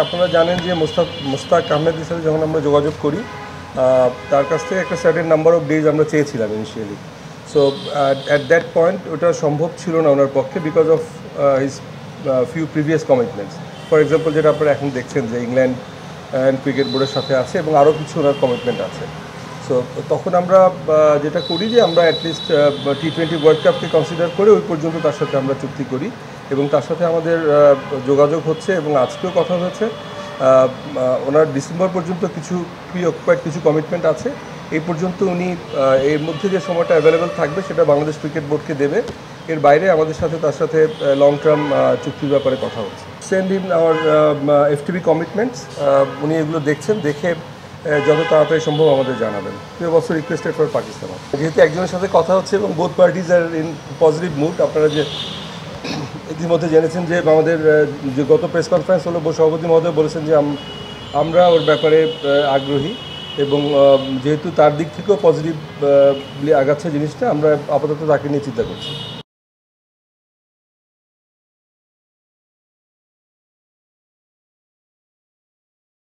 আপনারা জানেন যে মোস্তাক আহমেদের সাথে যখন আমরা যোগাযোগ করি তার কাছ থেকে একটা সার্টেন নাম্বার অফ ডেজ আমরা চেয়েছিলাম initially. So at that point ওটা সম্ভব ছিল না ওনার পক্ষে because of his few previous commitments. For example যেটা আপনারা এখন দেখছেন যে ইংল্যান্ড অ্যান্ড ক্রিকেট বোর্ডের সাথে আছে এবং আরও কিছু ওনার কমিটমেন্ট আছে। সো তখন আমরা যেটা করি যে আমরা অ্যাটলিস্ট T20 ওয়ার্ল্ড কাপকে কনসিডার করে ওই পর্যন্ত তার সাথে আমরা চুক্তি করি এবং তার সাথে আমাদের যোগাযোগ হচ্ছে এবং আজকেও কথা হয়েছে। ওনার ডিসেম্বর পর্যন্ত কিছু প্রি অকুপাইড কিছু কমিটমেন্ট আছে। এই পর্যন্ত উনি এর মধ্যে যে সময়টা অ্যাভেলেবেল থাকবে সেটা বাংলাদেশ ক্রিকেট বোর্ডকে দেবে। এর বাইরে আমাদের সাথে তার সাথে লং টার্ম চুক্তির ব্যাপারে কথা হচ্ছে। Send in our FTP commitments. উনি এগুলো দেখছেন, দেখে যত তাড়াতাড়ি সম্ভব আমাদের জানাবেন। We have also requested for Pakistan. যেহেতু একজনের সাথে কথা হচ্ছে এবং both parties are in positive mood, আপনারা যে ইতিমধ্যে জেনেছেন যে আমাদের যে গত প্রেস কনফারেন্স হলো সভাপতি মহোদয় বলেছেন যে আমরা ওর ব্যাপারে আগ্রহী এবং যেহেতু তার দিক থেকেও পজিটিভলি আগাচ্ছে জিনিসটা, আমরা আপাতত তাকে নিয়ে চিন্তা করছি।